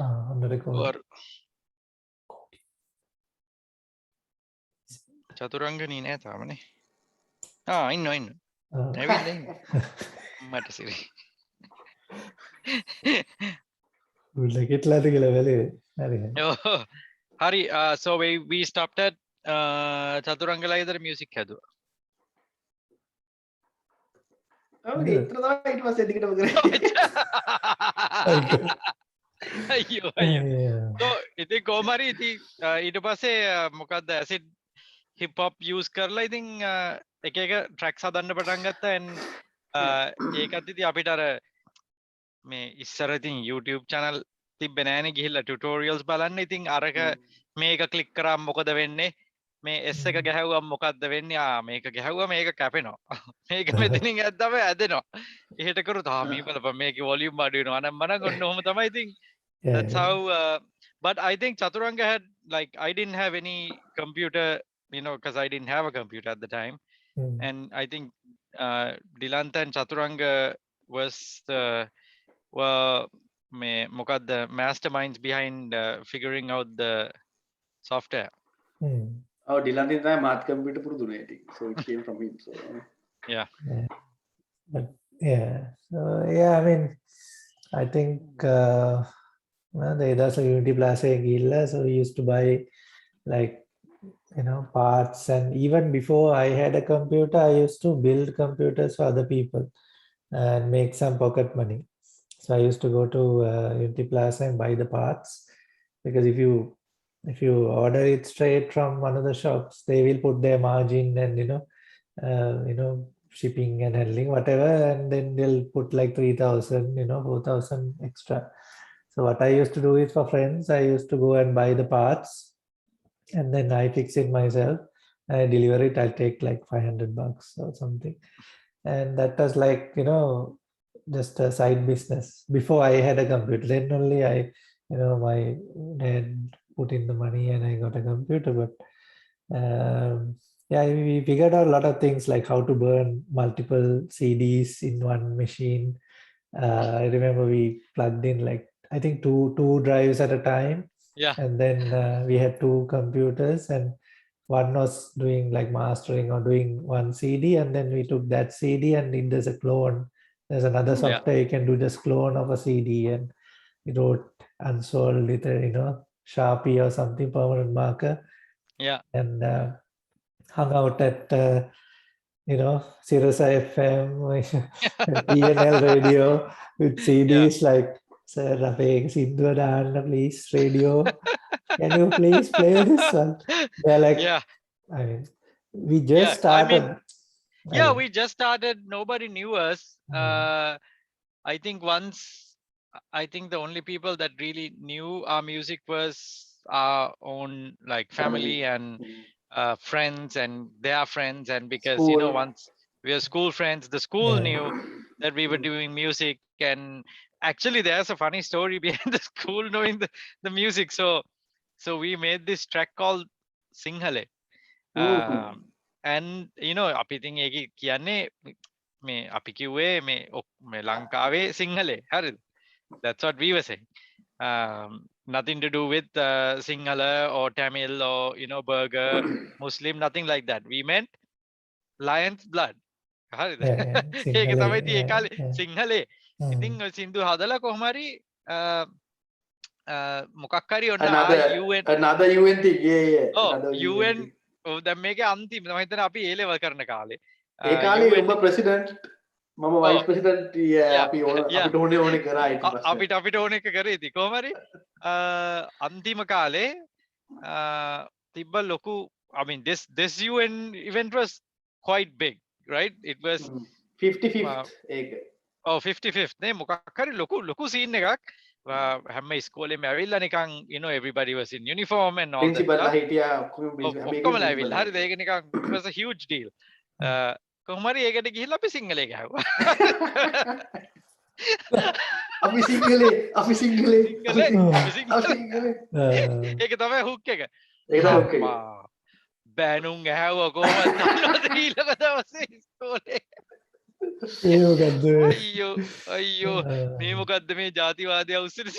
on the record. Chathurangani නෑ තාමනේ. ඉන්න Uh, ඇවිල්ලා ඉන්න. මට සිරි. ලකෙට්ලාද කියලා වැලේ හරි. හරි so we stopped at චතුරංගලා ඉදර මියුසික් හැදුවා. ඉතර තමයි ඊට පස්සේ දිගටම කරේ. අයියෝ අයියෝ. so ඉතින් කොහොම හරි ඉතින් ඊට පස්සේ මොකද්ද ඇසිඩ් hip hop use කරලා ඉතින් එක එක tracks හදන්න පටන් ගත්තා and ඒකත් ඉතින් අපිට අර මේ ඉස්සර ඉතින් YouTube channel තිබ්බේ නෑනේ ගිහිල්ලා tutorials බලන්න ඉතින් අරක මේක ක්ලික් කරාම මොකද වෙන්නේ මේ S එක ගැහුවම මොකද්ද වෙන්නේ මේක ගැහුවා මේක කැපෙනවා මේක මෙතනින් ඇද්දම ඇදෙනවා එහෙට කරුත් මේ බලපන් මේකේ volume අඩු වෙනවා නම් මනම් ඔන්න ඔහම තමයි ඉතින් that's how but I think Chaturanga had like I didn't have any computer because I didn't have a computer at the time and I think Dilanta and Chaturanga was the the masterminds behind figuring out the software. Dilanta is my computer පුරුදුනේ ඉතින් so it came from him so yeah. But so I mean I think the Edas Unity Plaza Gilla, so we used to buy like parts, and even before I had a computer I used to build computers for other people and make some pocket money. So I used to go to Unity Plaza and buy the parts, because if you order it straight from one of the shops, they will put their margin and shipping and handling whatever, and then they'll put like 3,000 4,000 extra. So what I used to do is, for friends I used to go and buy the parts and then I fix it myself. I deliver it, I'll take like $500 or something. And that was like just a side business before I had a computer. Then only my dad put in the money and I got a computer. But we figured out a lot of things, like how to burn multiple CDs in one machine. I remember we plugged in like I think two drives at a time. Yeah. And then we had two computers, and one was doing like mastering or doing one CD, and then we took that CD and it does a clone. There's another software you can do just clone of a CD, and we wrote Unsolved with a Sharpie or something, permanent marker. Yeah. And hung out at Sirius FM, ENL radio with CDs like, "Sir, Rafe, Sindhu Dana, please, radio. Can you please play this one?" They're like, I mean, we just started. We just started. Nobody knew us. I think the only people that really knew our music was our own like family and friends and their friends, and because school. once we were school friends, the school knew that we were doing music. And actually there's a funny story behind the school knowing the music. So we made this track called Singhale. And අපි ඉතින් ඒක කියන්නේ මේ අපි කිව්වේ මේ ලංකාවේ සිංහලේ හරිද? That's what we were saying. Nothing to do with Sinhala or Tamil or burger, Muslim, nothing like that. We meant lion's blood. හරිද? ඒක තමයි ඉතින් ඒ කාලේ සිංහලේ. ඉතින් ඔය සින්දු හදලා කොහොම හරි මොකක් හරි ඔන්න another UN thing. UN දැන් මේකේ අන්තිම මම හිතන්නේ අපි A level කරන කාලේ. ඒ කාලේ ඔබ ප්‍රෙසිඩන්ට් මම වයිස් ප්‍රෙසිඩන්ට් අපි අපිට ඕනේ කරා ඊට පස්සේ අපිට ඕනේ එක කරේ ඉතින් කොහොම හරි අන්තිම කාලේ තිබ්බ ලොකු I mean this UN event was quite big, right? It was 55th ඒක 55th නේ මොකක් හරි ලොකු scene එකක්. හැම ඉස්කෝලේම ඇවිල්ලා නිකන් everybody was in uniform and all that. ප්‍රින්සිපල්ලා හිටියා ඔක්කොමලා ඇවිල්ලා හරිද? ඒක නිකන් it was a huge deal. කොහොම හරි ඒකට ගිහිල්ලා අපි සිංහලේ ගැහුවා. අපි සිංහලේ ඒක තමයි හුක් එක. ඒක තමයි බෑනුම් ඇහුවා කොහොමද දන්නවද ඊළඟ දවසේ ඉස්කෝලේ. අයියෝ මේ මොකද්ද මේ ජාතිවාදය උස්සන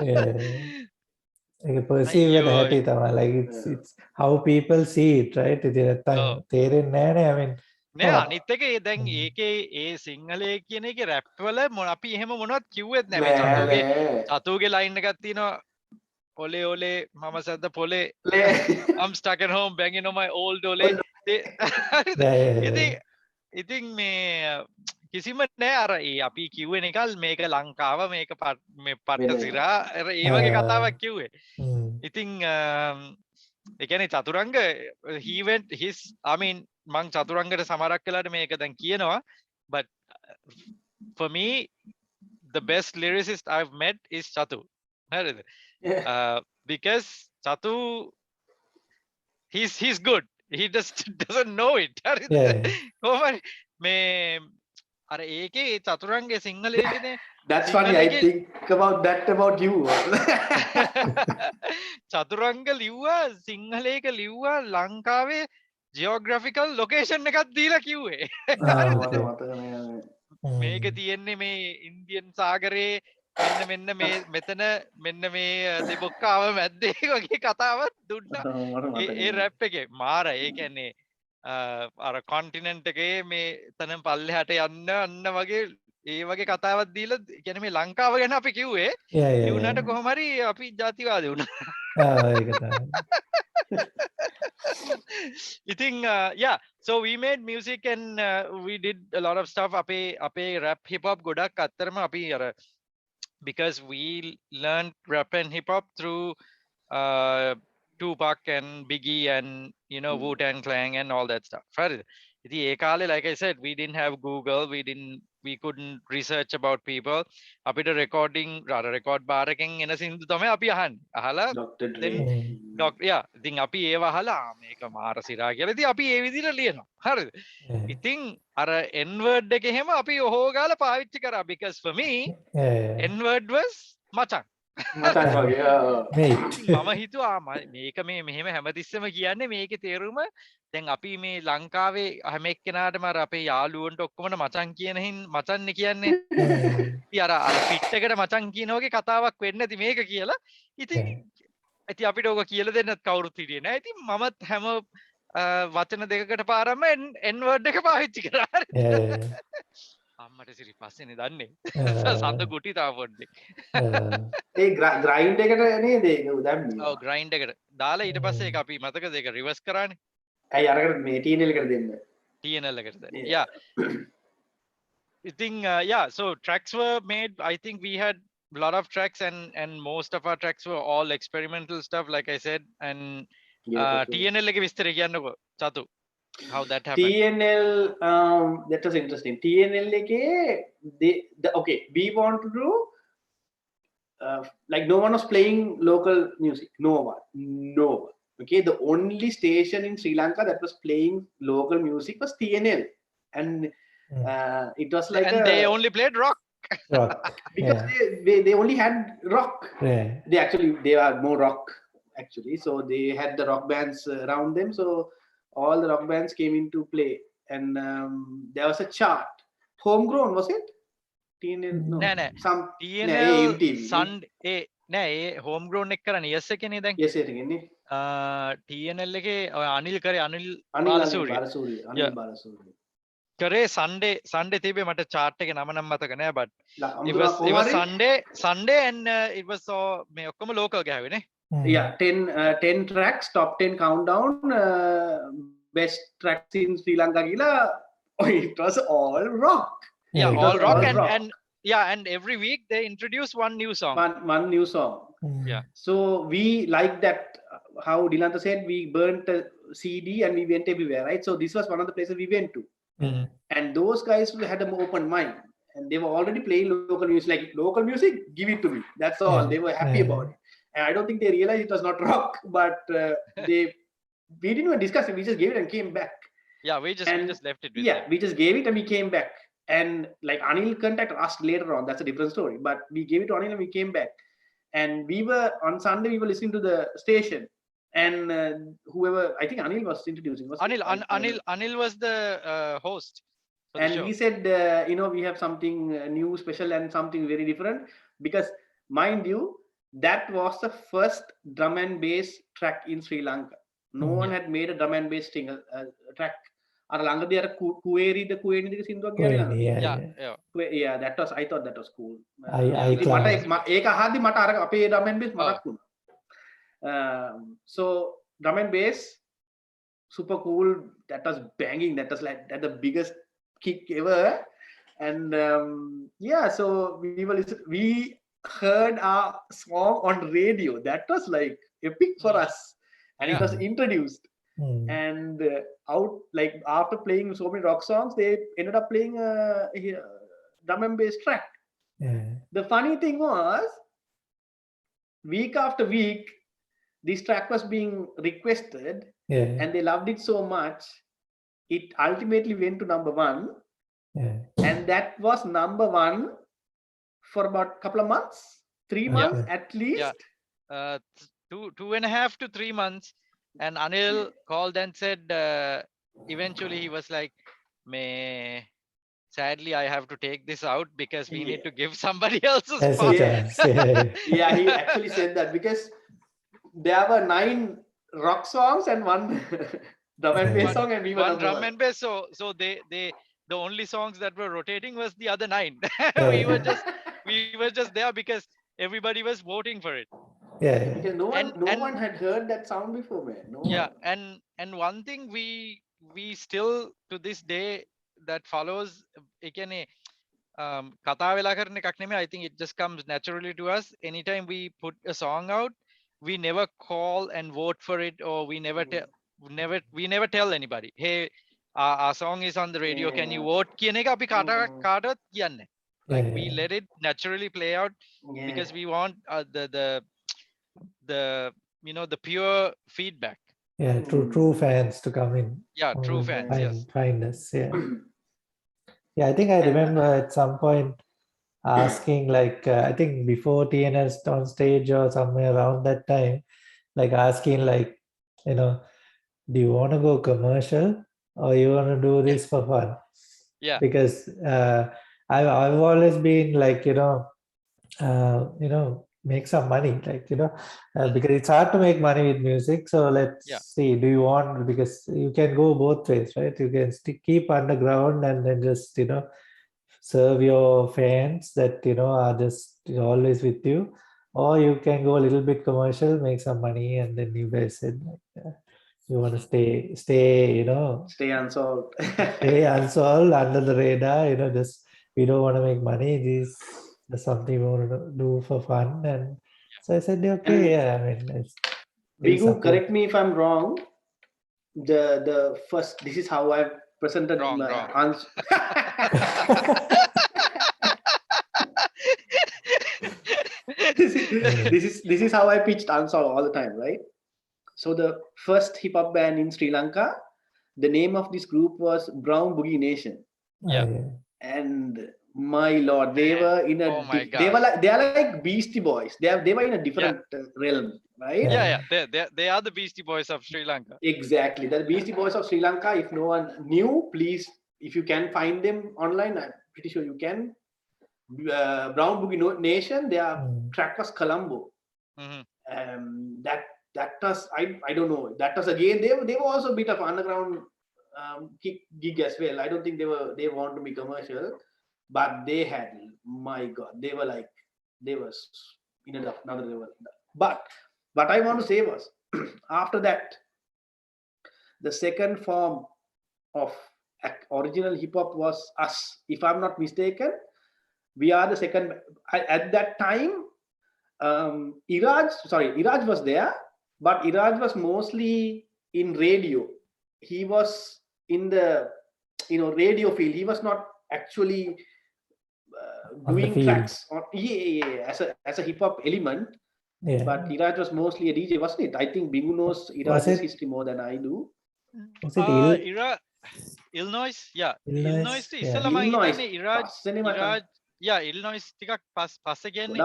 ඒක perceive වෙන හැටි තමයි, like it's how people see it, right? ඉතින් නැත්තම් තේරෙන්නේ නැහැ නේ. I mean නෑ අනිත් එක දැන් ඒකේ ඒ සිංහලයේ කියන එකේ රැප් වල අපි එහෙම මොනවත් කිව්වෙත් නෑ. මේ චතුගේ ලයින් එකක් තියෙනවා, ඔලේ ඔලේ මම සද්ද පොලේ I'm stuck at home banging on my old ඔලේ. ඉතින් මේ කිසිම නෑ අර ඒ අපි කිව්වේ නිකල් මේක ලංකාව මේක මේ පට්ට සිරා ඒ වගේ කතාවක් කිව්වේ. ඉතින් ඒ කියන්නේ චතුරංග he went his I mean මං චතුරංගට සමහරක් වෙලාට මේක දැන් කියනවා, but for me the best lyricist I've met is Chatu. හරිද? Because Chatu he's good. He just doesn't know it. හරිද? කොහොමද මේ අර ඒකේ චතුරංගේ සිංහලයේනේ. That's funny. I think about that about you. චතුරංග ලිව්වා සිංහලයක ලිව්වා ලංකාවේ ජියෝග්‍රැෆිකල් ලොකේෂන් එකක් දීලා කිව්වේ. මේක තියෙන්නේ මේ ඉන්දියන් සාගරේ මෙන්න මෙතන මෙන්න මේ දෙබොක්කාව මැද්දේ වගේ කතාවක් දුන්නා. ඒ රැප් එකේ මාර ඒ කියන්නේ අර කොන්ටිනන්ට් එකේ මේ තන පල්ලෙහාට යන්න අන්න වගේ ඒ වගේ කතාවක් දීලා කියන්නේ මේ ලංකාව ගැන අපි කිව්වේ. ඒ උනාට කොහොම හරි අපි ජාතිවාදී වුණා. ඒක තමයි. You think yeah, so we made music and we did a lot of stuff ape rap hip hop godak attarama api ara because we learned rap and hip hop through Tupac and Biggie and you know Wu-Tang Clan and all that stuff. Iti e kale like I said we didn't have Google, we couldn't research about people. Apita recording record bar එකෙන් එන සින්දු තමයි අපි අහන්නේ. අහලා yeah ඉතින් අපි ඒව අහලා මේක මාර සිරා කියලා ඉතින් අපි ඒ විදිහට ලියනවා. හරිද? ඉතින් අර n word එක එහෙම අපි ඔහො ගාලා පාවිච්චි කරා because for me n word was මචං. මචං වගේ. මම හිතුවා මේක මේ මෙහෙම හැමතිස්සෙම කියන්නේ මේකේ තේරුම දැන් අපි මේ ලංකාවේ හැම එක්කෙනාටම අර අපේ යාළුවන්ට ඔක්කොම මචං කියන මචන්නේ කියන්නේ. ඉතින් අර පිට් එකට මචං කියන වගේ කතාවක් වෙන්නේ නැති මේක කියලා. ඉතින් අපිට ඕක කියලා දෙන්නත් කවුරුත් හිටියේ නැහැ. ඉතින් මමත් හැම වචන දෙකකට පාරම n word එක පාවිච්චි කරා. අම්මට සිරි පස්සේනේ දන්නේ. සඳ කුටි තා පොඩ්ඩේ. ඒ ග්‍රයින්ඩ් එකට නේද ඒක දැම්මේ. ඔව් ග්‍රයින්ඩ් එකට දාලා ඊට පස්සේ ඒක අපි මතකද ඒක රිවර්ස් කරානේ. ඇයි අරකට මේ TNL එකට දෙන්න. TNL එකට දෙන්න. Yeah. I think yeah, so tracks were made. I think we had a lot of tracks and most of our tracks were all experimental stuff like I said and TNL එක විස්තර කියන්නකෝ චතු. How that happened? TNL that was interesting. TNL එකේ okay, we want to do like no one was playing local music. No one. Okay, the only station in Sri Lanka that was playing local music was TNL, and it was like and they only played rock. Because they only had rock. They are more rock actually, so they had the rock bands around them, so all the rock bands came into play, and there was a chart. Homegrown, was it? TNL? No. Some TNL Sunday නෑ ඒ homegrown එක කරන්නේ yes එකනේ දැන්. yes එකනේ. TNL එකේ අනිල් කරේ අනිල් බාලසූරිය කරේ Sunday තිබේ මට chart එකේ නම නම් මතක නෑ but it was Sunday and it was මේ ඔක්කොම local ගහුවේ නේ. Yeah, 10 tracks, top 10 countdown, best tracks in Sri Lanka gila. It was all rock. Yeah, all rock and yeah, and every week they introduce one new song. One new song. Yeah. So we like that. How Dilanta said, we burnt a CD and we went everywhere, right? So this was one of the places we went to, and those guys had an open mind, and they were already playing local music. Like local music, give it to me. That's all. They were happy about it. And I don't think they realized it was not rock, but we didn't even discuss it. We just gave it and came back. Yeah, we just left it with them. We just gave it and we came back. And like Anil contacted us later on. That's a different story. But we gave it to Anil and we came back. And we were on Sunday. We were listening to the station, and whoever I think Anil was introducing. Anil was the host. And he said, we have something new, special, and something very different. Because mind you, that was the first drum and bass track in Sri Lanka. No one had made a drum and bass track. අර ළඟදී අර කුවේරිද දෙක සින්දුවක් ගියානේ Queen, ළඟදී. yeah, Yeah. Yeah, that was, I thought that was cool. I ඉතින් මට ඒක අහද්දි මට අර අපේ drum and bass මතක් වුණා. So drum and bass, super cool. That was banging. That was like the biggest kick ever. And yeah, so we heard our song on radio. That was like epic for us, and it was introduced. And out, like after playing so many rock songs, they ended up playing a drum and bass track. The funny thing was, week after week, this track was being requested, and they loved it so much, it ultimately went to number 1. And that was number 1 for about a couple of months, 3 months at least. 2.5 to 3 months. And Anil called and said, eventually he was like, sadly, I have to take this out because we need to give somebody else's spot. Yeah, he actually said that because there were 9 rock songs and 1 drum and bass song, and we were one drum and bass. So they the only songs that were rotating was the other 9. we were just there because everybody was voting for it. Because no one had heard that sound before, man. No one. And one thing we still to this day that follows, කතා වෙලා කරන එකක් නෙමෙයි. I think it just comes naturally to us. Anytime we put a song out, we never call and vote for it, or we never tell anybody, hey, our song is on the radio, can you vote කියන එක අපි කාටවත් කියන්නේ. Like we let it naturally play out because we want the the pure feedback. True fans to come in. True fans. Find us. I think I remember at some point asking, like, I think before TNS on stage or somewhere around that time, like asking, like, do you want to go commercial or you want to do this for fun? Because I've always been like, make some money, like, because it's hard to make money with music. So let's see, do you want, because you can go both ways, right? You can keep underground and then just, serve your fans that, are just always with you, or you can go a little bit commercial, make some money, and then you guys said, like, you want to stay, stay unsolved. Stay unsolved, under the radar, just, we don't want to make money. That's something we want to do for fun. And so I said, okay, I mean, Bigu, correct me if I'm wrong. The first, this is how I presented wrong. This is how I pitched Unsolved all the time, right? So the first hip hop band in Sri Lanka, the name of this group was Brown Boogie Nation. And my lord, they were in a they are like Beastie Boys. They were in a different realm, right? They are the Beastie Boys of Sri Lanka. Exactly, the Beastie Boys of Sri Lanka. If no one knew, please, if you can find them online, I'm pretty sure you can. Brown Boogie Nation, their track was Colombo. That was, I don't know, that was again, they were also a bit of underground gig as well. I don't think they want to be commercial, but they had, my god, they were in another level. But what I want to say was, after that, the second form of original hip hop was us. If I'm not mistaken, we are the second. At that time, Iraj was there, but Iraj was mostly in radio. He was in the radio field. He was not actually doing tracks as a hip hop element. But Iraj was mostly a DJ, wasn't it? I think Bingu knows Iraj's history more than I do. Was it Illinois? Illinois. Iraj. Illinois ටිකක් පස්සේ කියන්නේ.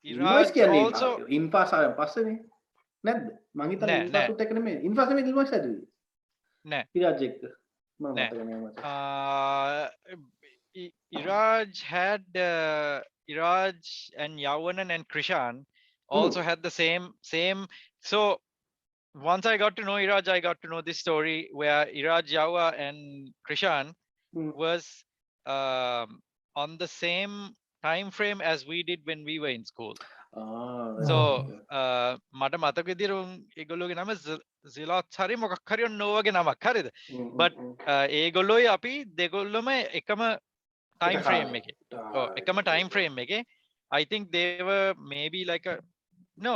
Iraj also ඉන්ෆාස් ආවෙන් පස්සේනේ. නැද්ද? මං හිතන්නේ ඉන්ෆාස් උත් එක්ක නෙමෙයි. ඉන්ෆාස් නෙමෙයි ඉල්මස් ඇදුවේ. නෑ. Iraj එක්ක. මම මතක නෑ මට. Iraj had Iraj and Yavanan and Krishan also had the same. So once I got to know Iraj, I got to know this story where Iraj, Yawa, and Krishan was on the same time frame as we did when we were in school. So මට මතක විදිහට ඒගොල්ලෝගේ නම සිලාත් හරි මොකක් හරි ඔන්න ඕවගේ නමක් හරිද but ඒගොල්ලෝයි අපි දෙගොල්ලොම එකම time frame එකේ එකම time frame එකේ I think they were maybe like a no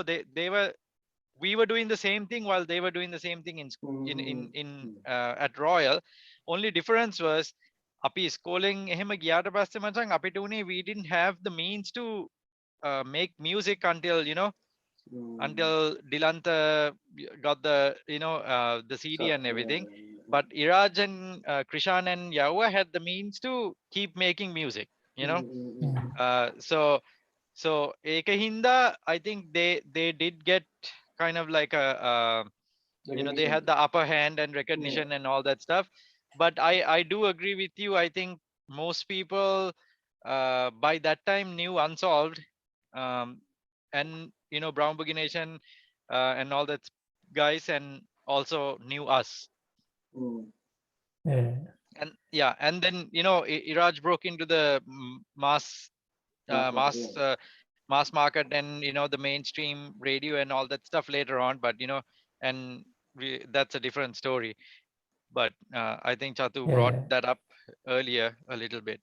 they were we were doing the same thing while they were doing the same thing in at Royal. Only difference was api schooling එහෙම ගියාට පස්සේ මචං අපිට උනේ we didn't have the means to make music until until Dilanta got the the CD and everything. But Iraj and Krishan and Yawa had the means to keep making music, so Ekahinda, I think they did get kind of like a they had the upper hand and recognition and all that stuff. But I do agree with you. I think most people by that time knew Unsolved, and Brown Boogie Nation and all that guys, and also knew us. And then Iraj broke into the mass market and the mainstream radio and all that stuff later on, but and that's a different story. But I think Chatu brought that up earlier a little bit.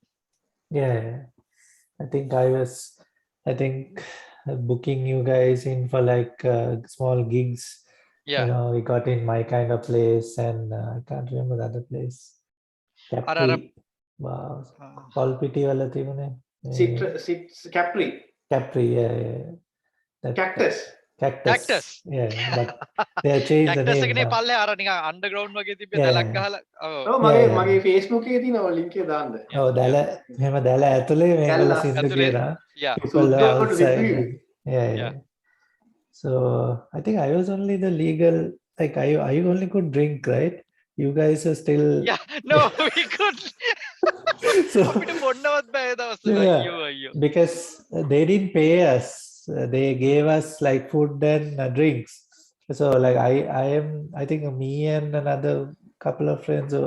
I think booking you guys in for like small gigs. We got in My Kind of Place, and I can't remember the other place. Capri. Wow. Palpiti wala thibune. Capri. Capri, Cactus. Yeah, but they have changed the name. Cactus palle ara niga underground wage තිබ්බ දැලක් ගහලා මගේ Facebook එකේ තියෙනවා link එක දාන්න. දැල මෙහෙම දැල ඇතුලේ මේගොල්ලෝ සින්දු කියනවා. People outside. Yeah. So I think I was only the legal, like I only could drink, right? You guys are still no we could so because they didn't pay us, they gave us like food and drinks. So like I think me and another couple of friends, it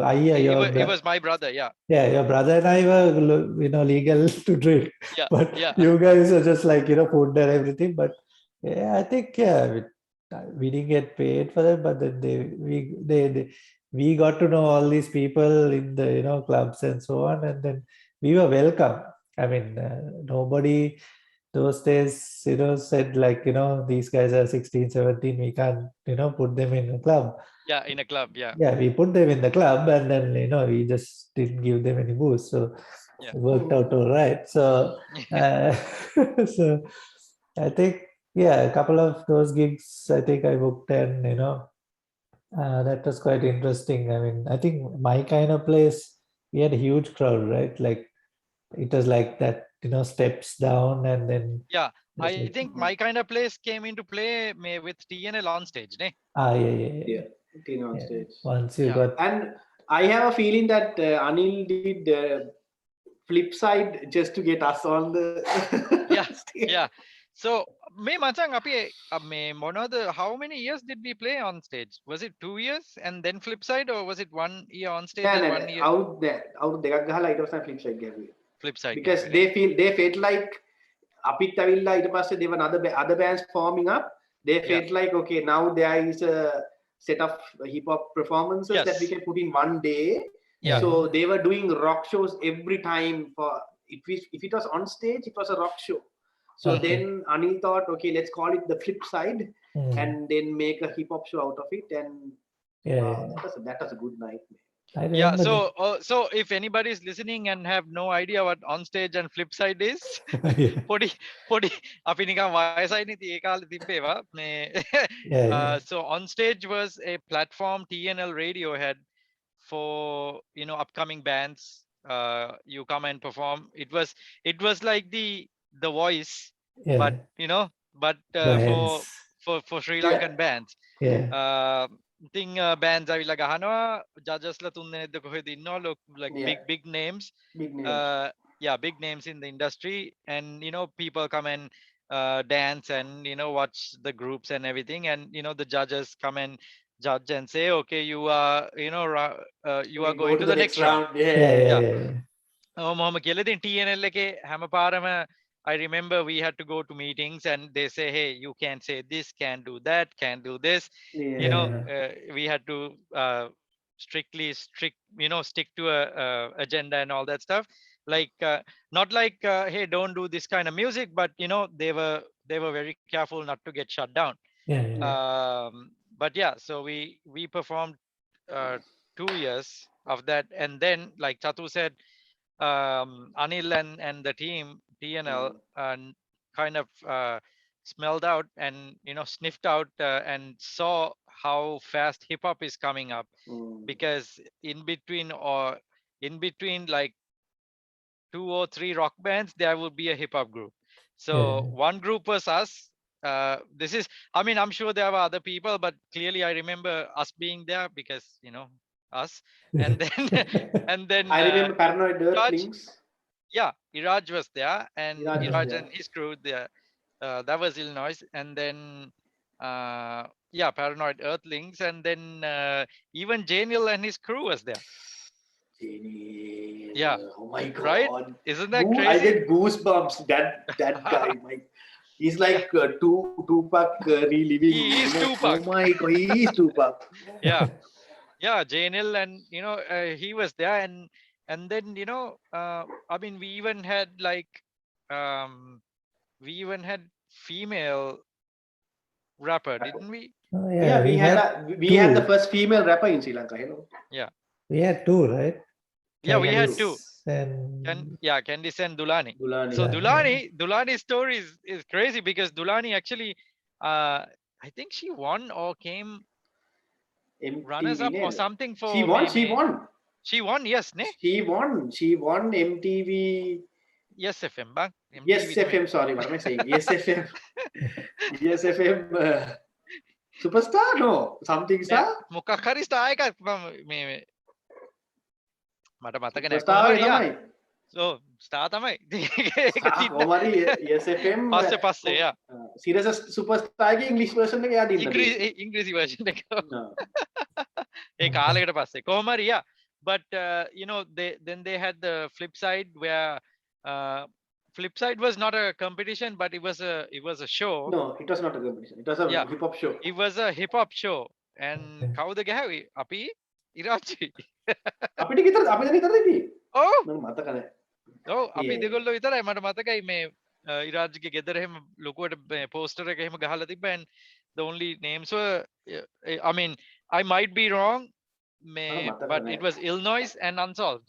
was my brother. Your brother and I were legal to drink, but you guys are just like food and everything. But I think we didn't get paid for that, but then we got to know all these people in the clubs and so on, and then we were welcome. I mean, nobody those days said like these guys are 16, 17, we can't put them in a club. In a club. We put them in the club, and then we just didn't give them any booze, so it worked out all right. So so I think a couple of those gigs I think I booked, and that was quite interesting. I mean, I think My Kind of Place, we had a huge crowd, right? Like it was like that, steps down, and then I think My Kind of Place came into play with TNL on stage, ne? Yeah. TNL on stage. Once you got, and I have a feeling that Anil did flip side just to get us on the stage. So me machang api me monada, how many years did we play on stage? Was it 2 years and then flip side, or was it 1 year on stage and 1 year out දෙකක් ගහලා ඊට පස්සේ flip side ගියා. Flip side because they felt like අපිත් ඇවිල්ලා ඊට පස්සේ they were other bands forming up. They felt like okay, now there is a set of hip hop performances that we can put in one day. So they were doing rock shows every time. For if it was on stage, it was a rock show. So then Anil thought, okay, let's call it the flip side, and then make a hip hop show out of it. And that was a good night. So if anybody is listening and have no idea what on stage and flip side is, podi අපි නිකන් වයසයිනේ ඒ කාලේ තිබ්බේවා මේ so on stage was a platform TNL radio had for upcoming bands. You come and perform. It was like the Voice, but for Sri Lankan bands. thing bands avila gahanawa judges la tun denekda koheda innawa like Yeah. big names. Big names. Yeah, big names in the industry, and people come and dance and watch the groups and everything, and the judges come and judge and say, okay, you are you are We going go to to the the next next round. round. Yeah. Yeah, Yeah. yeah, yeah. මොහොම කියලා ඉතින් TNL එකේ හැම පාරම I remember we had to go to meetings and they say, hey, you can't say this, can't do that, can't do this. Yeah. We had to stick to a agenda and all that stuff. Like not like hey, don't do this kind of music, but they were very careful not to get shut down. Yeah, yeah. But yeah, so we performed 2 years of that, and then like Chatu said, Anil and the team TNL kind of smelled out and sniffed out and saw how fast hip hop is coming up, because in between like 2 or 3 rock bands there would be a hip hop group. So Yeah. one group was us. This is, I mean, I'm sure there were other people, but clearly I remember us being there because us. And then and then I remember Paranoid Iraj, Earthlings. yeah, Iraj was there, and Iraj was Iraj there. and his crew there. That was Illinois, and then yeah, Paranoid Earthlings, and then even Janil and his crew was there. Genius. Yeah. Oh my God. Right? Isn't that I crazy? get goosebumps. That guy, he's like Tupac reliving. He is Tupac. Oh my God, he is Tupac. Yeah, yeah, Janil, and he was there, and then I mean, we even had female rapper, didn't we? Oh, Yeah, we had the two. first female rapper in Sri Lanka. Yeah, We had two, right? yeah, we had two. And Candice and Dulani. Dulani. So Yeah. Dulani's story is crazy, because Dulani actually, I think she won or came runners up or something for. She won. She won, yes, ne? She won MTV. Yes, FM, bang. Yes, FM. Sorry, what am I saying? Yes, FM. Yes, FM. Superstar? No, something star. මොකක් හරි star එකක් මේ මට මතක නෑ. Superstar තමයි. So star තමයි. කොහොමරි Yes FM. පස්සේ yeah. Serious Superstar ගේ English version එක යාද ඉන්නද? ඉංග්‍රීසි version එක. ඒ කාලයකට පස්සේ කොහොමරි yeah. But they had the flip side where flip side was not a competition, but it was a show. No, it was not a competition. It was a hip hop show. It was a hip hop show, and කවුද ගැහුවේ? අපි ඉරාජි. අපිට විතරද? ඔව්. මම මතක නැහැ. ඔව් අපි දෙගොල්ලෝ විතරයි. මට මතකයි මේ ඉරාජ්ගේ ගෙදර එහෙම ලොකුවට poster එක එහෙම ගහලා තිබ්බ, and the only names were I mean, I might be wrong, but it was Illinois and Unsolved.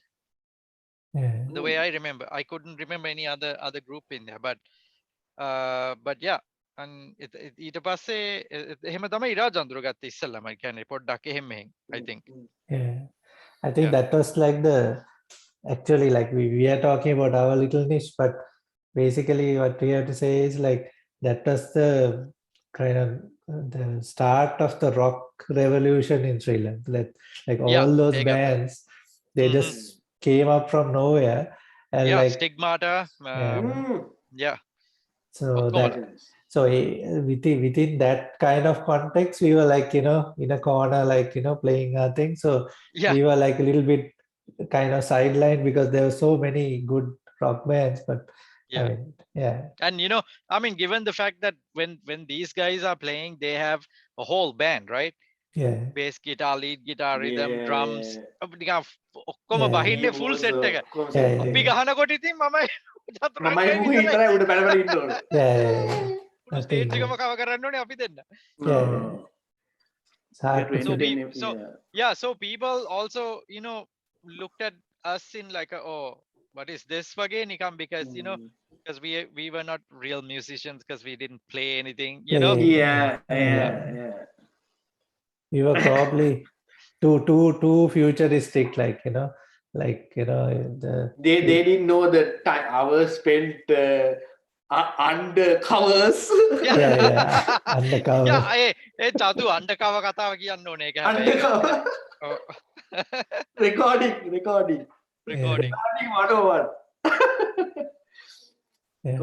Yeah. The way I remember, I couldn't remember any other group in there, but yeah, and ඊට පස්සේ එහෙම තමයි ඉරාජ් අඳුරගත්තේ ඉස්සෙල්ලාම. ඒ කියන්නේ පොඩ්ඩක් එහෙම I think. Yeah, I think that was like actually like we are talking about our little niche, but basically what we have to say is like that was the kind of the start of the rock revolution in Sri Lanka. Like all those bands, they just came up from nowhere, and like Stigmata. Yeah. So within that kind of context, we were like in a corner, like playing our thing. So we were like a little bit kind of sidelined because there were so many good rock bands. But yeah, I mean, yeah. And I mean, given the fact that when these guys are playing, they have a whole band, right? Yeah. Bass guitar, lead guitar, rhythm, drums. ඔක්කොම බහින්නේ full set එක. අපි ගහනකොට ඉතින් මමයි විතරයි උඩ පැනපැන ඉන්න ඕනේ. stage එකම cover කරන්න ඕනේ අපි දෙන්න. So people also looked at us in like oh, what is this again? Because because we were not real musicians, because we didn't play anything, Yeah. We were probably too futuristic, like they didn't know the time hours spent undercovers. Yeah. Undercover. ඒ චතු අන්ඩකව කතාව කියන්න ඕනේ එක Undercover. recording. Recording Recording 101. Yeah.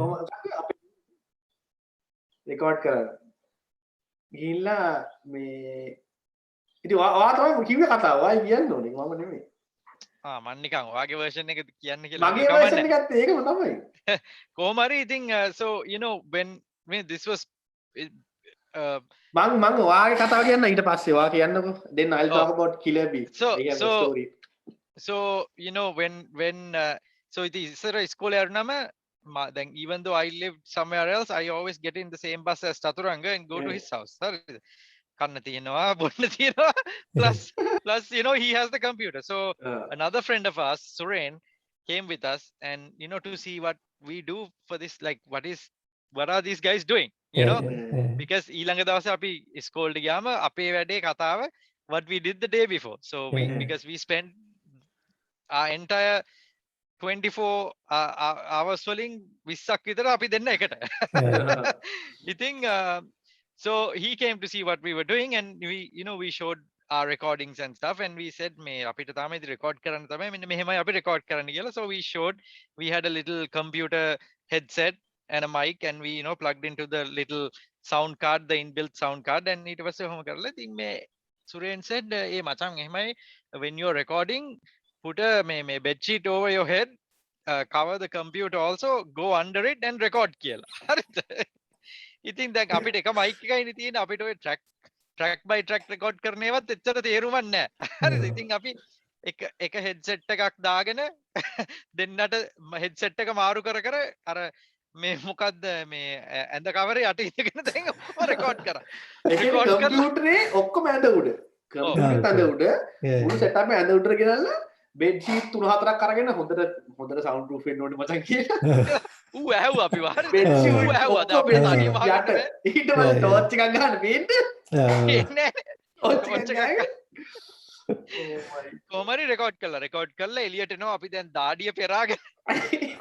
Record කරන්න. ගිහිල්ලා මේ ඉතින් ඔයා තමයි කිව්වේ කතාව. ඔයා කියන්න ඕනේ මම නෙමෙයි. මන්නිකං වාගේ වර්ෂන් එක කියන්න කියලා මගේ version එකත් ඒකම තමයි. කොහමරි ඉතින් so you know when this was මං ඔයාගේ කතාව කියන්න ඊට පස්සේ ඔයා කියන්නකෝ. Then I'll talk about Killer Bee. They have a story. So you know when so ඉතින් ඉස්සර ඉස්කෝලේ යනම then even though I lived somewhere else I always get in the same bus as Chaturanga and go to his house. හරිද? කන්න තියෙනවා බොන්න තියෙනවා plus you know he has the computer. So another friend of ours, Suren, came with us and you know to see what we do for this, like what are these guys doing, you know, because ඊළඟ දවසේ අපි ඉස්කෝලේ ගියාම අපේ වැඩේ කතාව what we did the day before. So because we spent our entire 24 hours වලින් 20ක් විතර අපි දෙන්න එකට. ඉතින් so he came to see what we were doing and we showed our recordings and stuff and we said මේ අපිට තමයි record කරන්න තමයි මෙන්න මෙහෙමයි අපි record කරන්න කියලා. So we had a little computer headset and a mic and we plugged into the little sound card, the inbuilt sound card, and ඊට පස්සේ ඔහොම කරලා ඉතින් මේ Suren said ඒ මචං එහෙමයි when you're recording put a bed sheet over your head, cover the computer also, go under it and record කියලා. හරිද? ඉතින් දැන් අපිට එක මයික් එකයිනේ තියෙන්නේ අපිට ඔය track by track record කරන ඒවත් එච්චර තේරුමක් නැහැ. හරිද? ඉතින් අපි එක headset එකක් දාගෙන දෙන්නට headset එක මාරු කර අර මේ මොකද්ද මේ ඇඳ කවරේ යට ඉඳගෙන දැන් ඔක්කොම record කරා. record කම්පියුටරේ ඔක්කොම ඇඳ උඩ. කම්පියුටර් ඇඳ උඩ මුළු setup එක ඇඳ උඩට ගෙනල්ලා bed sheet 3-4ක් අරගෙන හොඳට sound proof වෙන්න ඕනේ මචං කියලා. ඌ ඇහුවා අපි වහර bed sheet ඌ ඇහුවා දැන් අපිට තනියම යට ඊට පස්සේ torch එකක් ගන්න පේන්නේ. නෑ torch එකක් ගන්න. කොහමරි රෙකෝඩ් කරලා එළියට එනවා අපි දැන් දාඩිය පෙරාගෙන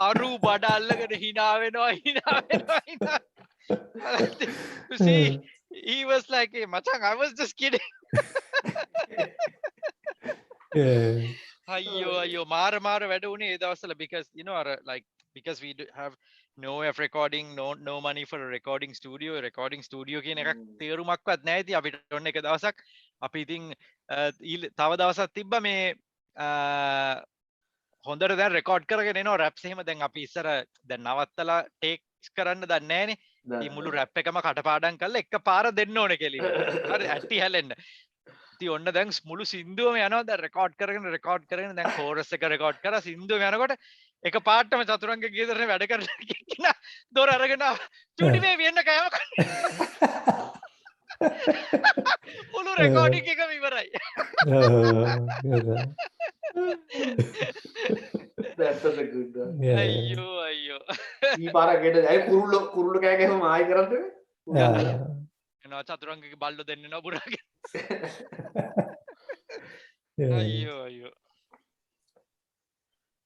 අරු බඩ අල්ලගෙන hina වෙනවා to see he was like hey machang I was just kidding. අයියෝ මාර වැඩ උනේ ඒ දවස්වල because because we have no way of recording, no money for a recording studio කියන එකක් තේරුමක්වත් නැහැ. ඉතින් අපිට ඔන්න එක දවසක් අපි ඉතින් තව දවසක් තිබ්බා මේ හොඳට දැන් රෙකෝඩ් කරගෙන එනවා රැප්ස් එහෙම. දැන් අපි ඉස්සර දැන් නවත්තලා ටේක්ස් කරන්න දන්නේ නැහනේ. ඉතින් මුළු රැප් එකම කටපාඩම් කරලා එකපාර දෙන්න ඕනේ කෙලින්ම. හරි ඇටි හැලෙන්න. ඉතින් ඔන්න දැන් මුළු සින්දුවම යනවා දැන් රෙකෝඩ් කරගෙන දැන් කෝරස් එක රෙකෝඩ් කරා සින්දුවම යනකොට එක පාටම චතුරංග ගීතරේ වැඩ කරන කෙනා දොර අරගෙන චුටි මේ වෙන්න කෑම මුළු රෙකෝඩින් එකම ඉවරයි. That was a good one. අයියෝ ඊ පාරකට අය කුරුල්ල කෑ ගැහුවම ආයි කරන්නේ. එනවා චතුරංගගේ බල්ලෝ දෙන්නවා බුරාගෙන. අයියෝ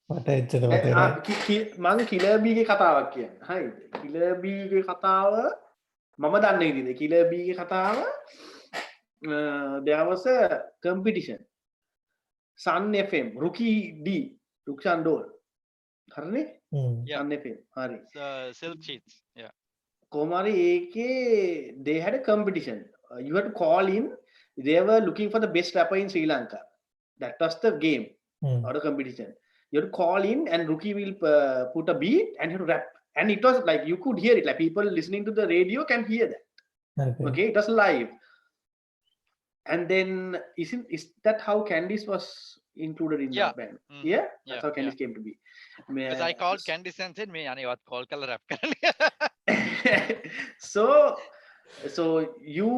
මට එච්චර මං Killer Bee ගේ කතාවක් කියන්න. හරිද? Killer Bee ගේ කතාව මම දන්න විදිහට Killer Bee ගේ කතාව there was a competition. Sun FM, Rookie D, Rukshan Dole. හරිනේ? Sun FM. හරි. Silk Sheets. Yeah. කොමාරි ඒකේ they had a competition. You had to call in. They were looking for the best rapper in Sri Lanka. That was the game or the competition. You have to call in and Rookie will put a beat and you have to rap. And it was like you could hear it. Like people listening to the radio can hear that. Okay, it was live. And then is that how Candice was included in that band? Yeah, that's how Candice came to be. Because I called Candice and said, "Me, I want call color rap." So you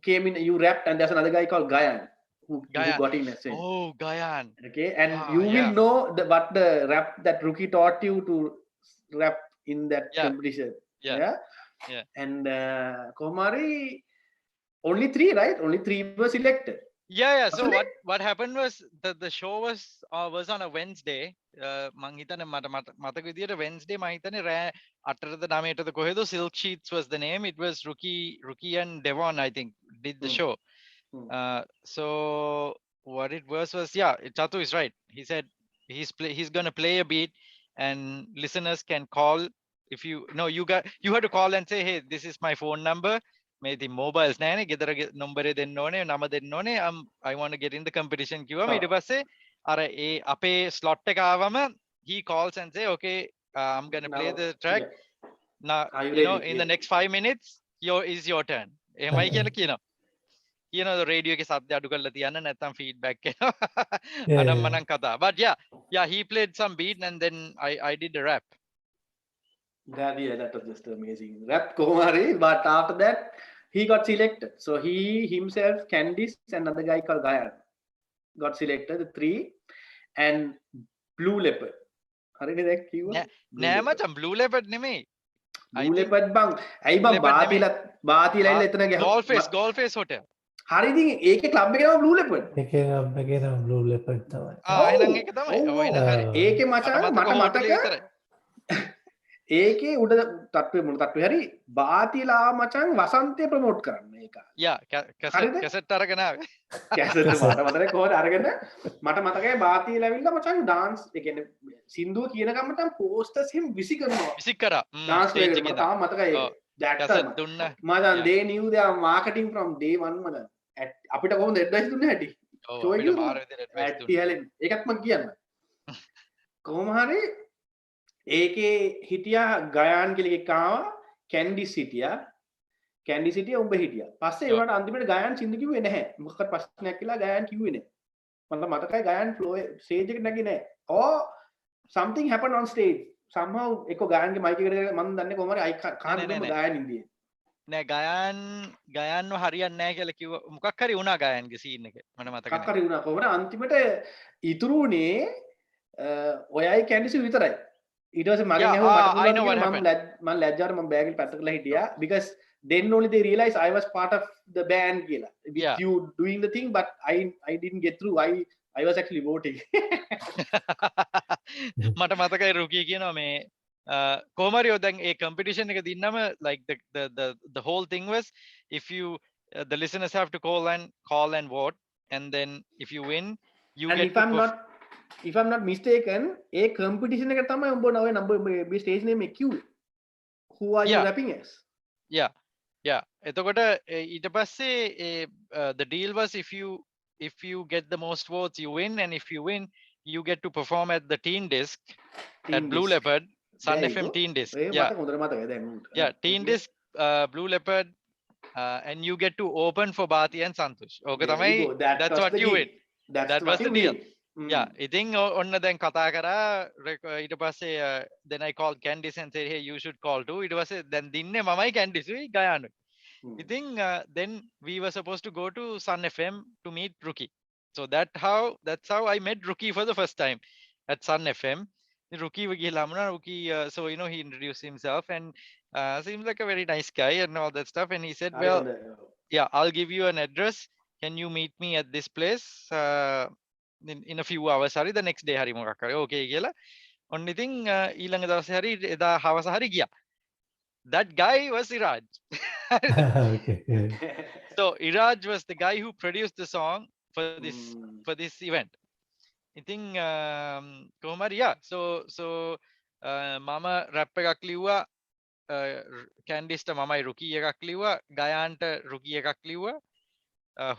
came in, you rapped, and there's another guy called Gayan who got in as well. Oh, Gayan. Okay, and you will know what the rap that Rookie taught you to rap in that competition. Yeah. And Komari, only 3, right? Only 3 were selected. Yeah. So Wasn't it? what happened was the show was on a Wednesday. මං හිතන්නේ මට මතක විදියට Wednesday මං හිතන්නේ රෑ 8ද 9ටද කොහෙද Silk Sheets was the name. It was Rookie and Devon, I think, did the show. So what it was yeah, Chatu is right. He said he's gonna play a beat and listeners can call. If you have to call and say, hey, this is my phone number. Maybe mobiles නෑනේ ගෙදර නම්බරේ දෙන්න ඕනේ නම දෙන්න ඕනේ I want to get in the competition කිව්වම ඊට පස්සේ අර ඒ අපේ slot එක ආවම he calls and say okay, I'm going to play the track. Now in the next 5 minutes is your turn. එහෙමයි කියලා කියනවා. රේඩියෝ එකේ සද්ද අඩු කරලා තියන්න නැත්නම් ෆීඩ්බැක් එනවා අනම්මනම් කතා. But yeah, he played some beat and then I did the rap. That was just amazing. Rap Komari, but after that he got selected. So he himself, Candice, and another guy called Gayan got selected. The three and Blue Leopard. හරිනේ දැක් කිව්වා. නෑ මචං Blue Leopard නෙමෙයි. Blue Leopard බං. ඇයි බං බාතිලා එතන ගියා. Golf face hotel. හරි ඉතින් ඒකේ ක්ලබ් එකේ නම Blue Leopard. ඒකේ ක්ලබ් එකේ නම Blue Leopard තමයි. එහෙනම් ඒක තමයි. එහෙනම් හරි. ඒකේ මචං මට මතක ඒකේ උඩ තට්ටුවේ මොන තට්ටුවේ හරි බාතිලා මචං වසන්තය ප්‍රොමෝට් කරන්න ඒක. යා කැසට් අරගෙන ආවේ. කැසට් මට මතකයි කොහොමද අරගෙන මට මතකයි බාතිලා ඇවිල්ලා මචං ඩාන්ස් ඒ කියන්නේ සින්දුව කියන ගමන් තමයි පෝස්ටර්ස් හිම් විසි කරා. ඩාන්ස් එකේ මට තාම මතකයි ඒක. කැසට් දුන්න. මචං they knew their marketing from day one මචං. අපිට කොහොමද ඇඩ්වයිස් දුන්නේ හැටි. ඔව් අපිට මාර විදිහට ඇඩ්වයිස් දුන්නා. ඒකත් මම කියන්න. කොහොම හරි ඒකේ හිටියා ගයාන් කියලා එකක් ආවා කැන්ඩිස් හිටියා උඹ හිටියා පස්සේ ඒවට අන්තිමට ගයාන් සින්දු කිව්වේ නැහැ මොකක්ද ප්‍රශ්නයක් කියලා ගයාන් කිව්වේ නැහැ මට මතකයි ගයාන් ෆ්ලෝ ස්ටේජ් එකට නැගී නැහැ or something happened on stage somehow එක්ක ගයාන්ගේ මයික් එකට මම දන්නේ කොහොම හරි I can't remember ගයාන් ඉන්දියේ නෑ ගයාන්ව හරියන්නේ නැහැ කියලා කිව්වා මොකක් හරි වුණා ගයාන්ගේ සීන් එක මට මතක නැහැ මොකක් හරි වුණා කොහොමද අන්තිමට ඉතුරුනේ ඔයයි කැන්ඩිස් විතරයි ඊට පස්සේ මගෙන් ඇහුවා මම ලැජ්ජාවට මම බෑග් එක පැත්තකලා හිටියා because then only they realized I was part of the band කියලා with you doing the thing but I didn't get through I was actually voting මට මතකයි රුකී කියනවා මේ කොහමරියෝ දැන් ඒ competition එක දින්නම like the whole thing was if you the listeners have to call and vote and then if you win you and get if I'm not mistaken A competition එක තමයි උඹ ඔය number මේ stage name එක කිව්වේ who are you rapping as yeah එතකොට ඊට පස්සේ the deal was if you get the most votes you win and if you win you get to perform at the teen disc at Blue Leopard Sun FM teen disc teen disc Blue Leopard and you get to open for Bati and Santosh ඕක තමයි that's what you win that was the deal ඉතින් ඔන්න දැන් කතා කරා ඊට පස්සේ then I called Candice and said hey you should call too ඊට පස්සේ දැන් දින්නේ මමයි Candice උයි ගයානුයි ඉතින් then we were supposed to go to Sun FM to meet Rookie so that's how I met Rookie for the first time at Sun FM Rookie ගිහලා මුණා Rookie so he introduced himself and seems like a very nice guy and all that stuff and he said well I'll give you an address can you meet me at this place in a few hours hari the next day hari මොකක් හරි okay කියලා ඔන්න ඉතින් ඊළඟ දවසේ hari එදා හවස hari ගියා that guy was Iraj okay so Iraj was the guy who produced the song for this event ඉතින් කොහොම හරි so මම rap එකක් ලිව්වා Candice මමයි Rookie එකක් ලිව්වා ගයාන්ට Rookie එකක් ලිව්වා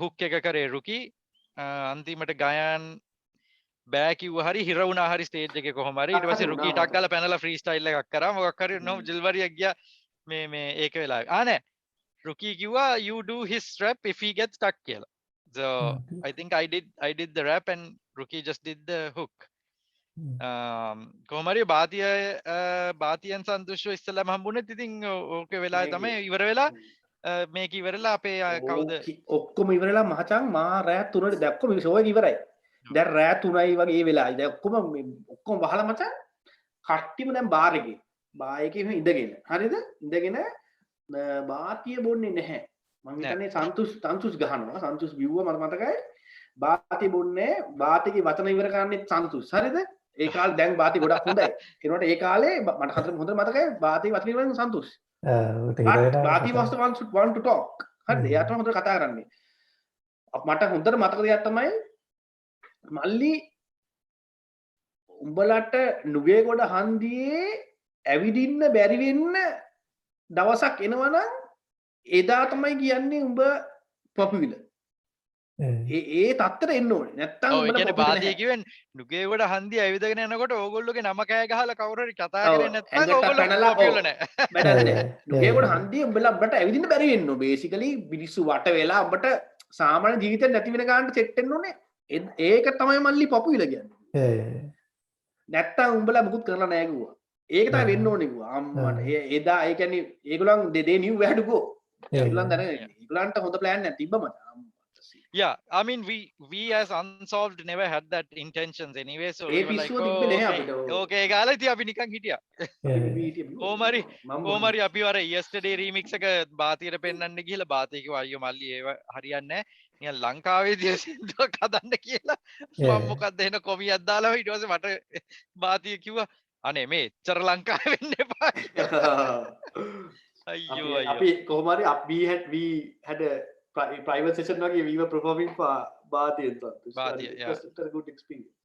hook එක කරේ Rookie අන්තිමට ගයාන් බෑ කිව්වා හරි හිර වුණා හරි ස්ටේජ් එකේ කොහොම හරි ඊට පස්සේ රුකී ටක් ගාලා පැනලා ෆ්‍රී ස්ටයිල් එකක් කරා මොකක් හරි නෝ ජිල්වරියක් ගියා මේ ඒක වෙලාවේ නෑ රුකී කිව්වා you do his rap if he gets stuck කියලා so I think I did the rap and Rookie just did the hook කොහොම හරි බාතියන් සන්තුෂ්ව ඉස්සෙල්ලාම හම්බුනේත් ඉතින් ඕකේ වෙලාවේ තමයි ඉවර වෙලා මේක ඉවරලා අපේ කවුද ඔක්කොම ඉවරලා මහචං මා රෑ 3ට දැක්කොම ෂෝ එක ඉවරයි දැන් රෑ 3යි වගේ ඒ වෙලාවයි දැන් ඔක්කොම වහලා මචං කට්ටියම දැන් බාර් එකේ ඉඳගෙන හරිද ඉඳගෙන බාතිය බොන්නේ නැහැ මම හිතන්නේ සන්තුෂ් ගහනවා සන්තුෂ් බිව්වා මට මතකයි බාති බොන්නේ බාතිගේ වචන ඉවර කරන්නේ සන්තුස් හරිද ඒ කාලේ දැන් බාති ගොඩක් හොඳයි ඒනකොට ඒ කාලේ මට හොඳට මතකයි බාති වචන ඉවර කරන්නේ සන්තුස් බාති was the one who want to talk හරිද එයාට හොඳට කතා කරන්නේ මට හොඳට මතක දෙයක් තමයි මල්ලි උඹලට නුගේගොඩ හන්දියේ ඇවිදින්න බැරි වෙන්න දවසක් එනවනම් එදා තමයි කියන්නේ උඹ පොපිවිල ඒ තත්තර එන්න ඕනේ නැත්තම් ඔය කියන්නේ බාදිය කිව්වෙන් නුගේගොඩ හන්දිය ඇවිදගෙන යනකොට ඕගොල්ලෝගේ නම කෑ ගහලා කවුරු හරි කතා කරේ නැත්නම් ඕගොල්ලෝ පොපිවිල නැහැ වැඩක් නැහැ නුගේගොඩ හන්දිය උඹලා උඹට ඇවිදින්න බැරි වෙන්න ඕනේ බේසිකලි මිනිස්සු වට වෙලා උඹට සාමාන්‍ය ජීවිතයක් නැති වෙන ගානට සෙට් වෙන්න ඕනේ ඒක තමයි මල්ලි පොපිවිල කියන්නේ නැත්තම් උඹලා මුකුත් කරලා නැහැ කිව්වා ඒක තමයි වෙන්න ඕනේ කිව්වා අම්මට එදා ඒ කියන්නේ ඒගොල්ලන් they knew where to go ඒගොල්ලන් දැන ඒගොල්ලන්ට හොඳ ප්ලෑන් එකක් තිබ්බ මට yeah I mean we as Unsolved never had that intentions anyway so A we were like පිස්සුව තිබ්බේ නැහැ අපිට okay ගාලා ඉතින් අපි නිකන් හිටියා කොහමරි අපි අර yesterday remix එක බාතියට පෙන්වන්න ගිහලා බාතිය කිව්වා අයියෝ මල්ලි ඒව හරියන්නේ නැහැ නිකන් ලංකාවේදී සින්දුවක් හදන්න කියලා මම මොකක්ද එන කොමියක් දාලා ඊට පස්සේ මට බාතිය කිව්වා අනේ මේ එච්චර ලංකාවේ වෙන්න එපා අයියෝ අපි කොහොමරි we had a private session where we were performing for Bhaati and Santosh. It was a good experience.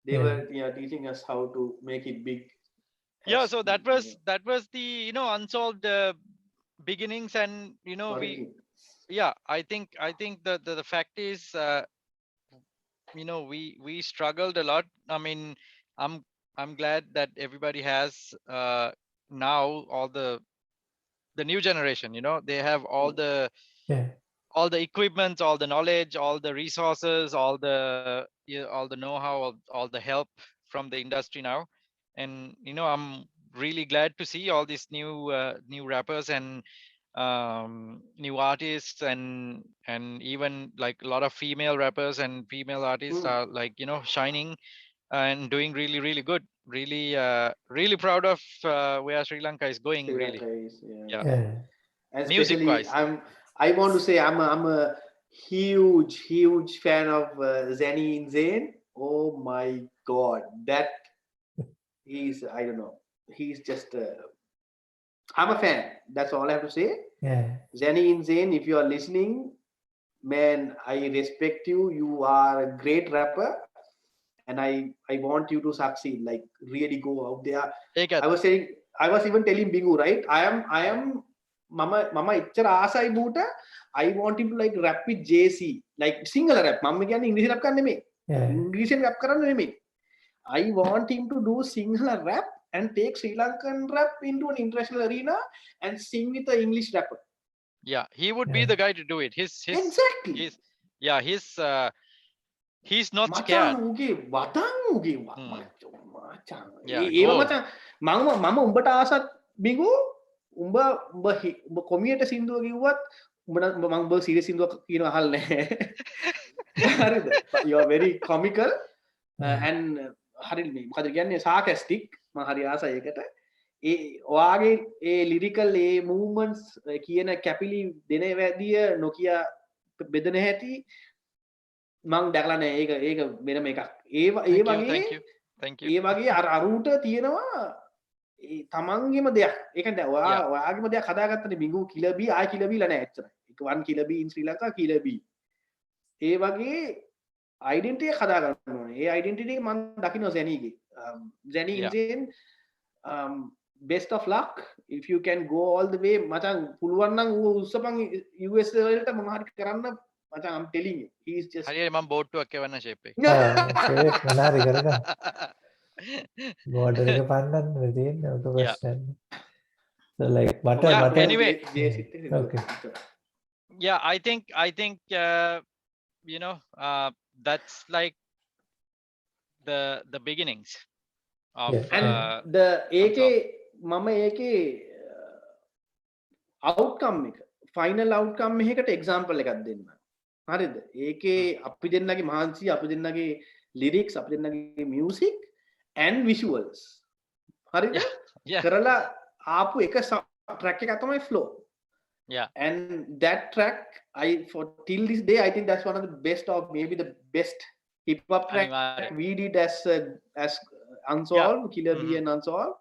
They were teaching us how to make it big. Yeah, so that was the Unsolved beginnings, and I think the fact is we struggled a lot. I mean, I'm glad that everybody has now all the new generation, they have all the equipment, all the knowledge, all the resources, all the know-how, all the help from the industry now. And I'm really glad to see all these new rappers and new artists and even like a lot of female rappers and female artists are like shining and doing really, really good. Really really proud of where Sri Lanka is going. Really. And music wise, I want to say I'm a huge fan of Zeni in Zayn. Oh my god, that he's I don't know, he's just I'm a fan, that's all I have to say. Zeni in Zayn, if you are listening, man, I respect you. You are a great rapper and I want you to succeed, like really go out there. I was even telling Bingu, right, I am mama එච්චර ආසයි බූට I want him to like rap with JC, like single rap. මම කියන්නේ ඉංග්‍රීසි rap කරන්න නෙමෙයි, ඉංග්‍රීසියෙන් rap කරන්න නෙමෙයි. I want him to do single rap and take Sri Lankan rap into an international arena and sing with an English rapper. Yeah, he would be the guy to do it. Exactly. He's not scared. උගේ වතන් උගේ මචං ඒව මචං මම උඹට ආසත් බිඟු උඹ කොමියට සින්දුව කිව්වත් උඹ මම උඹ සීරියස් සින්දුවක් කියන අහන්නේ හරිද? You are very comical and හරිද මේ මොකද කියන්නේ sarcastic. මම හරි ආසයි ඒකට. ඒ ඔයාගේ ඒ lyrical ඒ movements කියන කැපිලි දෙන වැදිය නොකිය බෙදෙන හැටි මම දැකලා නැහැ. ඒක වෙනම එකක්. ඒ වගේ ඒ වගේ අරුට තියෙනවා තමන්ගේම දෙයක්. ඒක දැන් ඔයාගේම දෙයක් හදාගත්තනේ බිඟු කිලර් බී ආයි කිලර් බීලා නැහැ එච්චරයි. ඒක වන් කිලර් බී ඉන් ශ්‍රී ලංකා කිලර් බී. ඒ වගේ ඩෙන්ටිටි එක හදා ගන්න ඕනේ. ඒ ඩෙන්ටිටි එක මම දකින්න Zeni ඉන්ජෙන් best of luck if you can go all the way. මචං පුළුවන් නම් ඌ උස්සපන් US වලට මොන හරි කරන්න මචං. I'm telling you, he is just හරියට මම බෝට්ටුවක් එවන්න ෂේප් එක. ෂේප් මොනාරි කරගන්න. border එක පන්නන්න තියෙන්නේ ඔක question. So like මට anyway okay. Yeah, I think that's like the beginnings of and the ඒකේ මම ඒකේ outcome එක final outcome එකකට example එකක් දෙන්න. හරිද? ඒකේ අපි දෙන්නගේ මහන්සිය, අපි දෙන්නගේ lyrics, අපි දෙන්නගේ music and visuals හරිද? කරලා ආපු එක track එක තමයි flow. Yeah. And that track, for till this day, I think that's one of the best, or maybe the best hip hop track Animare. we did as Yeah. Unsolved, Killer B Mhm. and Unsolved.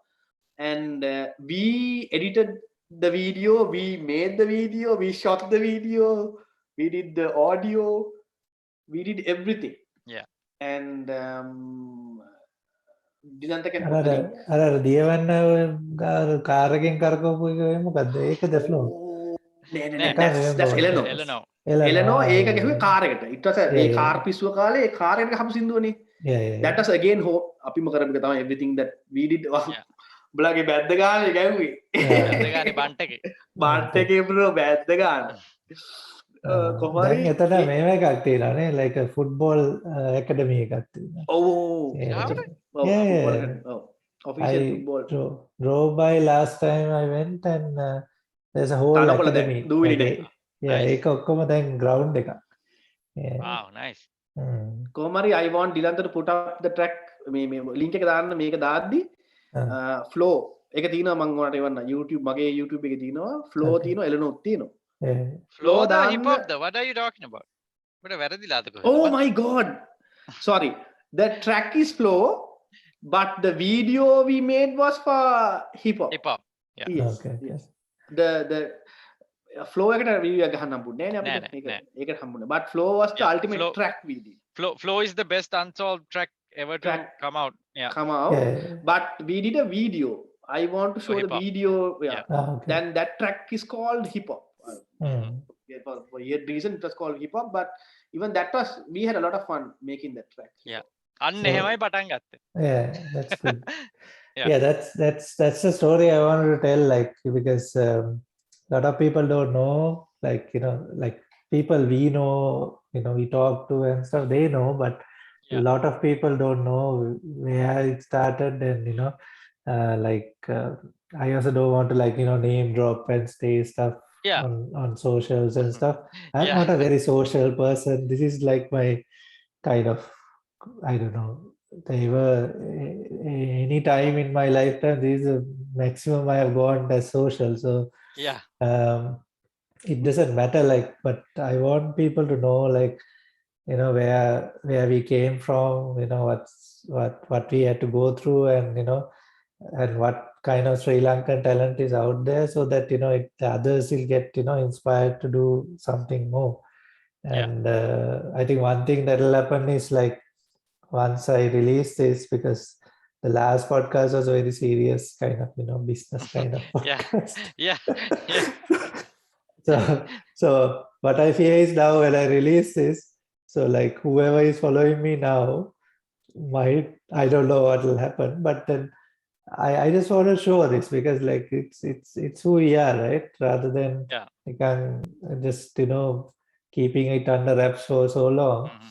And we edited the video, we made the video, we shot the video, we did the audio, we did everything. Yeah. And Dinanta can put අර the link. අර දියවන්න කාරකින් කරකවපු එක මොකද්ද? ඒකද flow? Oh, no, Nෑ. remember that's what Eleanor. it was. Eleanor. Eleanor ඒක yeah, ගැහුවේ car එකට. ඊට පස්සේ Yeah, ඒ yeah. Car පිස්සුව කාලේ ඒ කාර් එකට ගහපු සින්දුවනේ. yeah. That was again අපිම කරපු එක තමයි everything that we did. Yeah. උඹලගේ බැද්ද ගානේ ගැහුවේ. බැද්ද ගානේ බන්ට් එකේ. බන්ට් එකේ bro බැද්ද ගාන. කොහොමරි දැන් එතන මේව එකක් තියෙනවානේ like a football academy එකක් තියෙනවා. ඔව් ගාවට? football Yeah. ඔව් official I football drove by last time I went and there's a whole තනකොළ දැන් academy. දූවිලි like, නැහැ. yeah, Nice. ඒක ඔක්කොම දැන් ground එකක්. Yeah. Wow, nice. කොහොමරි I want Dilan to put up the track මේ link එක දාන්න මේක දාද්දි flow එක තියෙනවා මම ඔයාලට එවන්න YouTube මගේ YouTube එකේ තියෙනවා flow Okay. තියෙනවා එළනොත් තියෙනවා Yeah. Flow the දාන්න- hip hop the what are you talking about? මට වැරදිලාද කොහෙද? Oh my god sorry the track is flow but the video we made was for hip hop Hip hop. Yeah. yes, Okay. yes. the flow එකට review එක ගහන්න හම්බුනේ නෑ නේ නෑ, අපිට නෑ. ඒකට හම්බුනේ but flow was the Yeah, ultimate Flow- track we did Flow is the best unsolved track ever to Track. come out. Yeah. come out Yeah. but we did a video I want to show the hip-hop. video Yeah. Okay. then that track is called hip hop Mm. for weird reason it was called hip hop but even that was we had a lot of fun making that track අන්න So- එහෙමයි පටන් ගත්තේ. Yeah, that's good. Yeah. Yeah, that's the story I wanted to tell, like, because a lot of people don't know, like, like people we know, we talk to and stuff, they know, but Yeah. a lot of people don't know where it started, and I also don't want to, like, name drop and say stuff Yeah. on socials and stuff. I'm Yeah. not a very social person. This is like my kind of, I don't know, they were any time in my lifetime, this is the maximum I have gone as social. So Yeah. it doesn't matter, like, but I want people to know, like, where we came from, what we had to go through, and and what kind of Sri Lankan talent is out there, so that the others will get inspired to do something more. And I think one thing that will happen is, like, once I release this, because the last podcast was a very serious kind of business kind of Yeah. podcast. Yeah. Yeah. So what I fear is, now when I release this, so like whoever is following me now might, I don't know what will happen, but then I just want to show this, because like it's who we are, right? Rather than Yeah. like I'm just keeping it under wraps for so long. Mhm.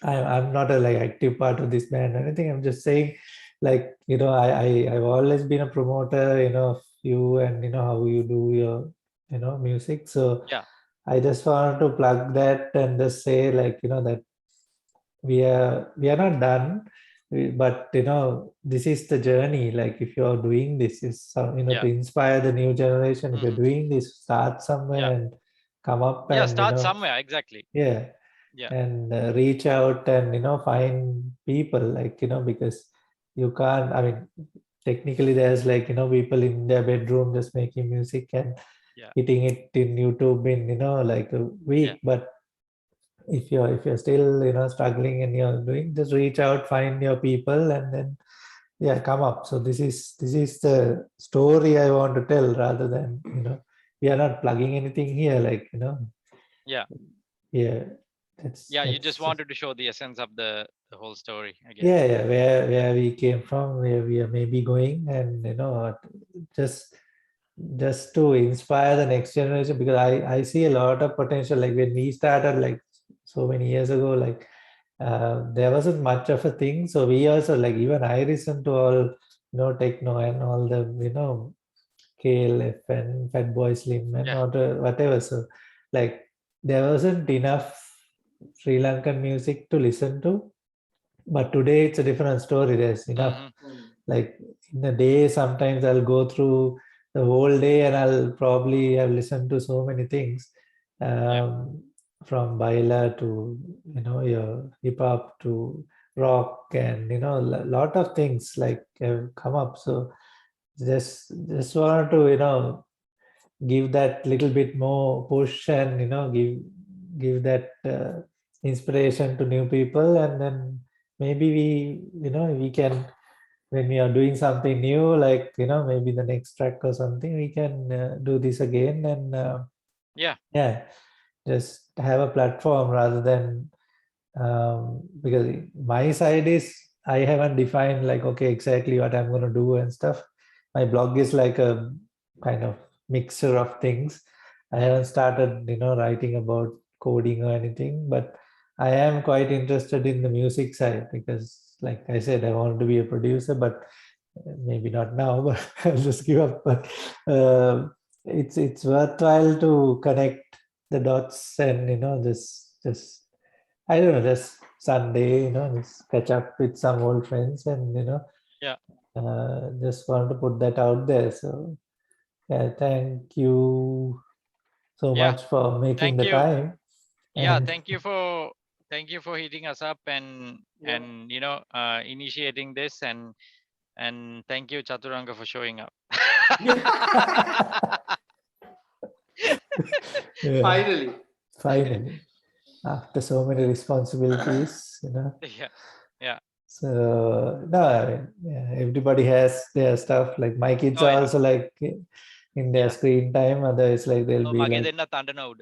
I'm not a like active part of this band or anything. I'm just saying, like, I've always been a promoter, of you, and how you do your music. So Yeah. I just want to plug that and just say, like, that we are not done, but this is the journey. Like, if you are doing this, is Yeah. to inspire the new generation. If you're Mhm. doing this, start somewhere Yeah. and come up Yeah. and Start somewhere. Exactly. yeah, Yeah. and reach out and find people, like, because you can't, I mean, technically there's like people in their bedroom just making music and Yeah. hitting it in YouTube in like a week. Yeah. But if you're still struggling and you're doing, just reach out, find your people, and then come up. So this is the story I want to tell, rather than we are not plugging anything here, like Yeah. yeah, Yeah. You just wanted to show the essence of the whole story again. yeah, where we came from, where we are maybe going, and just to inspire the next generation, because I see a lot of potential. Like, when we started, like, so many years ago, like, there wasn't much of a thing. So we also, like, even I listen to all techno and all the KLF and Fatboy Slim and Yeah. whatever. So, like, there wasn't enough Sri Lankan music to listen to. But today it's a different story. There's enough. Mhm. Like, in a day, sometimes I'll go through the whole day, and I'll probably have listened to so many things, from baila to your hip hop to rock, and a lot of things like have come up. So just wanted to give that little bit more push, and give that inspiration to new people, and then maybe we can, when we are doing something new, like maybe the next track or something, we can do this again, and yeah, just have a platform rather than, because my side is, I haven't defined like, okay, exactly what I'm going to do and stuff. My blog is like a kind of mixture of things. I haven't started writing about coding or anything, but I am quite interested in the music side, because like I said, I want to be a producer, but maybe not now, but I'll just give up. But it's worthwhile to connect the dots, and just I don't know, just Sunday, just catch up with some old friends, and just want to put that out there. So yeah, thank you so much for making Thank the you. time. Yeah, And thank you for hitting us up and initiating this, and thank you, Chaturanga, for showing up. Finally. Finally, after so many responsibilities, Yeah. So no, I mean, yeah, everybody has their stuff. Like my kids Oh are yeah. also like in their screen time. Otherwise, like they'll be මගේ like, දෙන්න තඬන උඩ.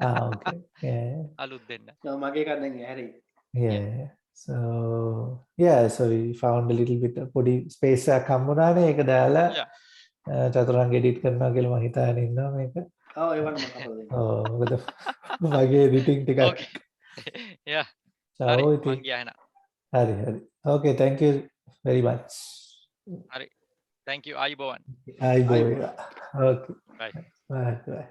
okay, yeah, අලුත් දෙන්න. මගේ එකක් දැන් ඇහැරේ. yeah. So yeah, so we found a little bit පොඩි space එකක් හම්බුණානේ. ඒක දාලා චතුරංග edit කරනවා කියලා මම හිතාගෙන ඉන්නවා මේක. ඔව් ඒවට මම කපලා දෙන්නම්. ඔව් මොකද මගේ editing ටිකක්. Okay. Yeah. හරි මං ඉතින්. ගියා එහෙනම්. හරි. Okay, thank you very much. හරි. Thank you. ආයුබෝවන්. ආයුබෝවන්. Okay. Bye. Bye.